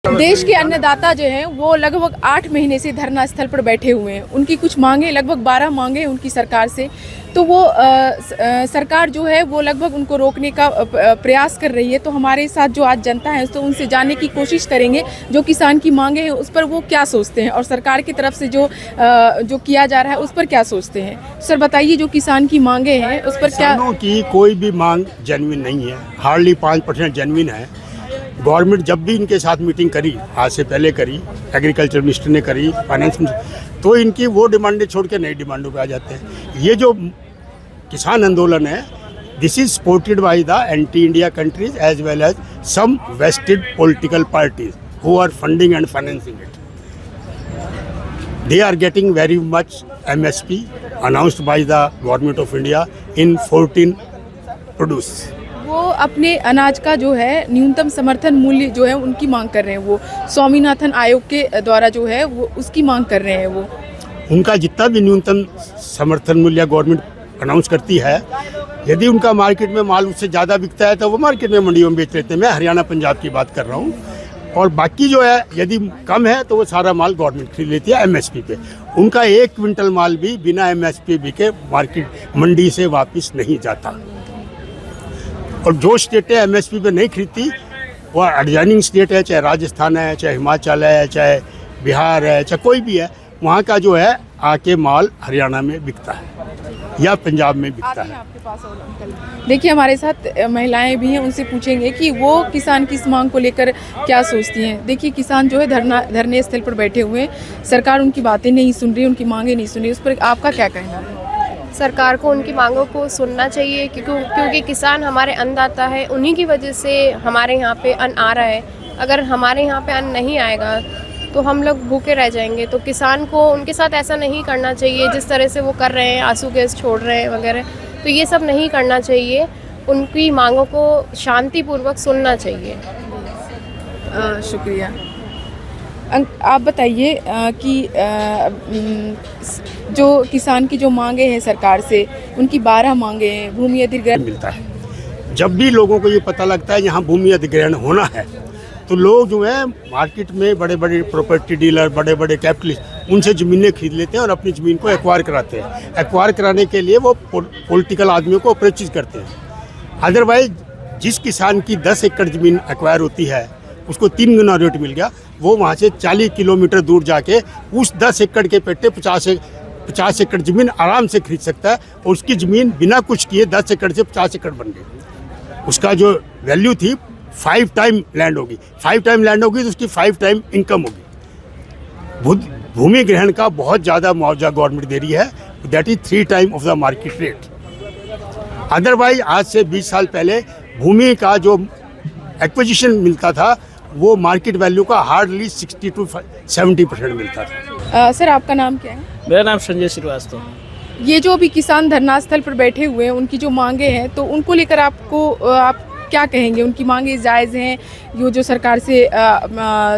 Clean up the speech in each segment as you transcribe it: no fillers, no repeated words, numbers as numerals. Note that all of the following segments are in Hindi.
देश के अन्नदाता जो हैं वो लगभग 8 महीने से धरना स्थल पर बैठे हुए हैं। उनकी कुछ मांगे, लगभग 12 मांगे उनकी सरकार से, तो वो सरकार जो है वो लगभग उनको रोकने का प्रयास कर रही है। तो हमारे साथ जो आज जनता है तो उनसे जानने की कोशिश करेंगे जो किसान की मांगे हैं उस पर वो क्या सोचते हैं और सरकार की तरफ से जो किया जा रहा है उस पर क्या सोचते हैं। सर बताइए, जो किसान की मांगे हैं उस पर क्या? किसानों की कोई भी मांग जेन्युइन नहीं है, हार्डली 5% जेन्युइन है। गवर्नमेंट जब भी इनके साथ मीटिंग करी, आज से पहले करी, एग्रीकल्चर मिनिस्टर ने करी, फाइनेंस मिनिस्टर, तो इनकी वो डिमांडें छोड़ के नई डिमांडों पे आ जाते हैं। ये जो किसान आंदोलन है, this is supported by the anti India countries as well as some vested political parties who are funding and financing it. They are getting very much MSP announced by the government of India in 14 produce. वो अपने अनाज का जो है न्यूनतम समर्थन मूल्य जो है उनकी मांग कर रहे हैं। वो स्वामीनाथन आयोग के द्वारा जो है वो उसकी मांग कर रहे हैं। वो उनका जितना भी न्यूनतम समर्थन मूल्य गवर्नमेंट अनाउंस करती है, यदि उनका मार्केट में माल उससे ज़्यादा बिकता है तो वो मार्केट में मंडियों में बेच लेते हैं। मैं हरियाणा पंजाब की बात कर रहा हूँ। और बाकी जो है यदि कम है तो वो सारा माल गवर्नमेंट खरीद लेती है एमएसपी पे। उनका 1 क्विंटल माल भी बिना एमएसपी बिके मार्केट मंडी से वापस नहीं जाता। और जो स्टेटें एमएसपी पे नहीं खरीदती वो एडजॉइनिंग स्टेट है, चाहे राजस्थान है, चाहे हिमाचल है, चाहे बिहार है, चाहे कोई भी है, वहाँ का जो है आके माल हरियाणा में बिकता है या पंजाब में बिकता है। आपके पास देखिए, हमारे साथ महिलाएं भी हैं, उनसे पूछेंगे कि वो किसान की इस मांग को लेकर क्या सोचती हैं। देखिए, किसान जो है धरने स्थल पर बैठे हुए हैं, सरकार उनकी बातें नहीं सुन रही, उनकी मांगे नहीं सुन रही, उस पर आपका क्या कहना है? सरकार को उनकी मांगों को सुनना चाहिए क्योंकि किसान हमारे अन्नदाता है, उन्हीं की वजह से हमारे यहाँ पे अन्न आ रहा है। अगर हमारे यहाँ पे अन्न नहीं आएगा तो हम लोग भूखे रह जाएंगे। तो किसान को उनके साथ ऐसा नहीं करना चाहिए जिस तरह से वो कर रहे हैं, आंसू गैस छोड़ रहे हैं वगैरह, तो ये सब नहीं करना चाहिए। उनकी मांगों को शांतिपूर्वक सुनना चाहिए। शुक्रिया। आप बताइए कि जो किसान की जो मांगे हैं सरकार से, उनकी 12 मांगे हैं। भूमि अधिग्रहण मिलता है। जब भी लोगों को ये पता लगता है यहाँ भूमि अधिग्रहण होना है तो लोग जो है मार्केट में बड़े बड़े प्रॉपर्टी डीलर, बड़े बड़े कैपिटलिस्ट, उनसे ज़मीनें खरीद लेते हैं और अपनी ज़मीन को एक्वायर कराते हैं। एक्वायर कराने के लिए वो पॉलिटिकल आदमियों को अप्रोच करते हैं। अदरवाइज जिस किसान की 10 एकड़ ज़मीन एक्वायर होती है उसको 3 गुना रेट मिल गया, वो वहाँ से 40 किलोमीटर दूर जाके उस 10 एकड़ के पेटे 50 एकड़ ज़मीन आराम से खरीद सकता है। और उसकी ज़मीन बिना कुछ किए 10 एकड़ से 50 एकड़ बन गई। उसका जो वैल्यू थी 5 टाइम लैंड होगी, 5 टाइम लैंड होगी तो उसकी 5 टाइम इनकम होगी। भूमि ग्रहण का बहुत ज़्यादा मुआवजा गवर्नमेंट दे रही है, that is 3 time of the market rate. Otherwise आज से 20 साल पहले भूमि का जो एक्विजिशन मिलता था वो मार्केट वैल्यू का हार्डली 60 to 70% मिलता था। सर, आपका नाम क्या है? मेरा नाम संजय श्रीवास्तव। ये जो अभी किसान धरना स्थल पर बैठे हुए हैं, उनकी जो मांगे हैं तो उनको लेकर आप क्या कहेंगे? उनकी मांगे जायज़ हैं? जो सरकार से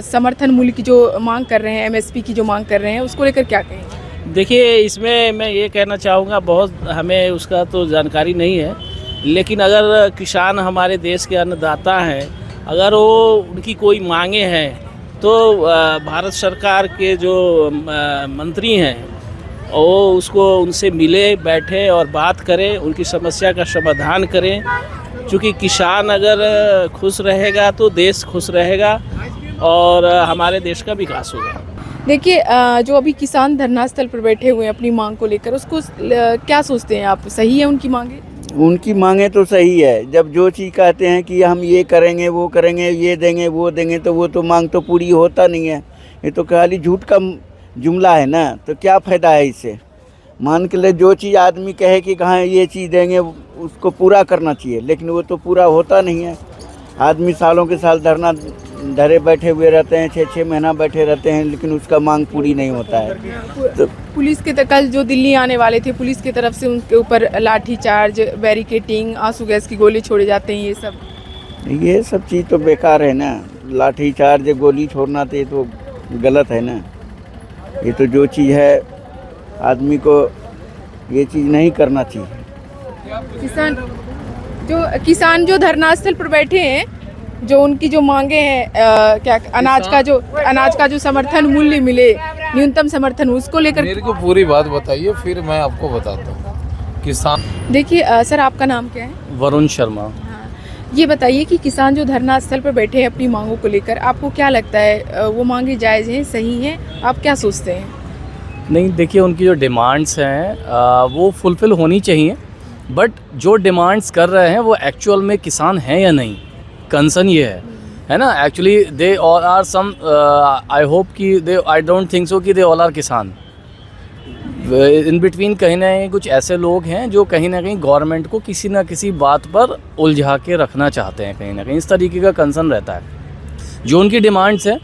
समर्थन मूल्य की जो मांग कर रहे हैं, एमएसपी की जो मांग कर रहे हैं, उसको लेकर क्या कहेंगे? देखिए, इसमें मैं ये कहना चाहूँगा, बहुत हमें उसका तो जानकारी नहीं है, लेकिन अगर किसान हमारे देश के अन्नदाता हैं, अगर वो उनकी कोई मांगे हैं तो भारत सरकार के जो मंत्री हैं वो उसको उनसे मिले, बैठे और बात करें, उनकी समस्या का समाधान करें। क्योंकि किसान अगर खुश रहेगा तो देश खुश रहेगा और हमारे देश का विकास होगा। देखिए, जो अभी किसान धरना स्थल पर बैठे हुए हैं अपनी मांग को लेकर, उसको क्या सोचते हैं आप? सही है उनकी मांगे? उनकी मांगे तो सही है। जब जो चीज़ कहते हैं कि हम ये करेंगे, वो करेंगे, ये देंगे, वो देंगे, तो वो तो मांग तो पूरी होता नहीं है। ये तो खाली झूठ का जुमला है ना, तो क्या फ़ायदा है इससे? मान के ले जो चीज़ आदमी कहे कि कहाँ ये चीज़ देंगे उसको पूरा करना चाहिए, लेकिन वो तो पूरा होता नहीं है। आदमी सालों के साल धरना धरे बैठे हुए रहते हैं, 6-6 महीना बैठे रहते हैं, लेकिन उसका मांग पूरी नहीं होता है। तो पुलिस के कल जो दिल्ली आने वाले थे, पुलिस की तरफ से उनके ऊपर लाठीचार्ज, बैरिकेटिंग, आंसू गैस की गोली छोड़े जाते हैं, ये सब चीज़ तो बेकार है ना। लाठीचार्ज, गोली छोड़ना तो ये तो गलत है ना। ये तो जो चीज़ है आदमी को ये चीज़ नहीं करना चाहिए। किसान जो धरना स्थल पर बैठे हैं जो उनकी जो मांगे हैं क्या अनाज का जो समर्थन मूल्य मिले, न्यूनतम समर्थन, उसको लेकर। मेरे को पूरी बात बताइए, फिर मैं आपको बताता हूँ। किसान, देखिए सर, आपका नाम क्या है? वरुण शर्मा। हाँ, ये बताइए कि किसान जो धरना स्थल पर बैठे हैं अपनी मांगों को लेकर, आपको क्या लगता है वो मांगे जायज़ हैं, सही हैं? आप क्या सोचते हैं? नहीं, देखिए उनकी जो डिमांड्स हैं वो फुलफ़िल होनी चाहिए, बट जो डिमांड्स कर रहे हैं वो एक्चुअल में किसान हैं या नहीं, कंसर्न ये है ना। Actually they all are some, I hope कि they, I don't think so कि दे ऑल आर किसान। इन बिटवीन कहीं ना कहीं कुछ ऐसे लोग हैं जो कहीं ना कहीं गवर्नमेंट को किसी ना किसी बात पर उलझा के रखना चाहते हैं, कहीं ना कहीं इस तरीके का कंसर्न रहता है। जो उनकी डिमांड्स हैं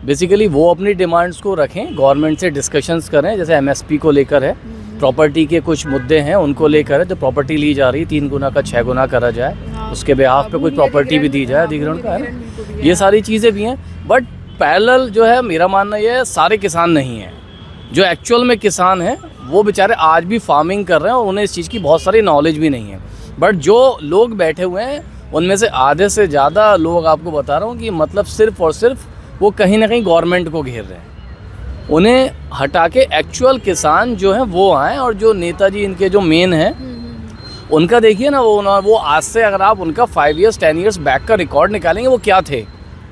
बेसिकली वो अपनी डिमांड्स को रखें, गवर्नमेंट से डिस्कशंस करें, जैसे एमएसपी को लेकर है, प्रॉपर्टी के कुछ मुद्दे हैं उनको लेकर है, तो प्रॉपर्टी ली जा रही 3 गुना का 6 गुना करा जाए, उसके बेहाफ पे कुछ प्रॉपर्टी भी दी जाए अधिग्रहण का, है ना। ये सारी चीज़ें भी हैं, बट पैरेलल जो है मेरा मानना ये है, सारे किसान नहीं हैं। जो एक्चुअल में किसान हैं वो बेचारे आज भी फार्मिंग कर रहे हैं और उन्हें इस चीज़ की बहुत सारी नॉलेज भी नहीं है, बट जो लोग बैठे हुए हैं उनमें से आधे से ज़्यादा लोग, आपको बता रहा हूँ कि मतलब सिर्फ़ और सिर्फ वो कहीं ना कहीं गवर्नमेंट को घेर रहे हैं। उन्हें हटा के एक्चुअल किसान जो हैं वो आएँ, और जो नेताजी इनके जो मेन हैं उनका देखिए ना, वो आज से अगर आप उनका 5 years 10 years बैक का रिकॉर्ड निकालेंगे वो क्या थे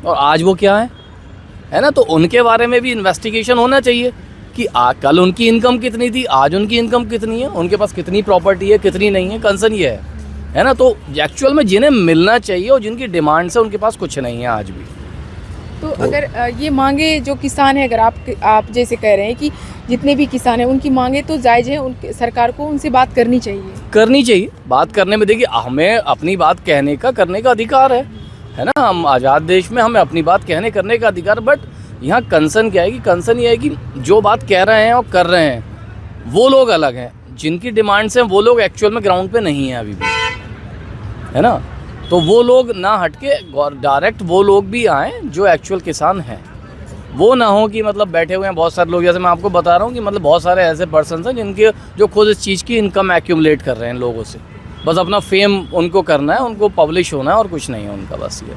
और आज वो क्या है ना। तो उनके बारे में भी इन्वेस्टिगेशन होना चाहिए कि कल उनकी इनकम कितनी थी, आज उनकी इनकम कितनी है, उनके पास कितनी प्रॉपर्टी है, कितनी नहीं है, कंसर्न ये है ना। तो एक्चुअल में जिन्हें मिलना चाहिए और जिनकी डिमांड्स है उनके पास कुछ नहीं है आज भी। तो अगर ये मांगे जो किसान है, अगर आप जैसे कह रहे हैं कि जितने भी किसान हैं उनकी मांगे तो जायज़ है, उनके सरकार को उनसे बात करनी चाहिए। बात करने में देखिए हमें अपनी बात कहने का करने का अधिकार है ना। हम आज़ाद देश में हमें अपनी बात कहने करने का अधिकार, बट यहाँ कंसर्न क्या है कि कंसर्न ये है कि जो बात कह रहे हैं और कर रहे हैं वो लोग अलग हैं, जिनकी डिमांड्स हैं वो लोग एक्चुअल में ग्राउंड पे नहीं हैं अभी भी, है ना। तो वो लोग ना हटके डायरेक्ट वो लोग भी आएँ जो एक्चुअल किसान हैं, वो ना हो कि मतलब बैठे हुए हैं बहुत सारे लोग, जैसे मैं आपको बता रहा हूँ कि मतलब बहुत सारे ऐसे पर्सन्स हैं जिनके जो खुद इस चीज़ की इनकम एक्यूमुलेट कर रहे हैं लोगों से, बस अपना फेम उनको करना है, उनको पब्लिश होना है और कुछ नहीं है उनका, बस ये।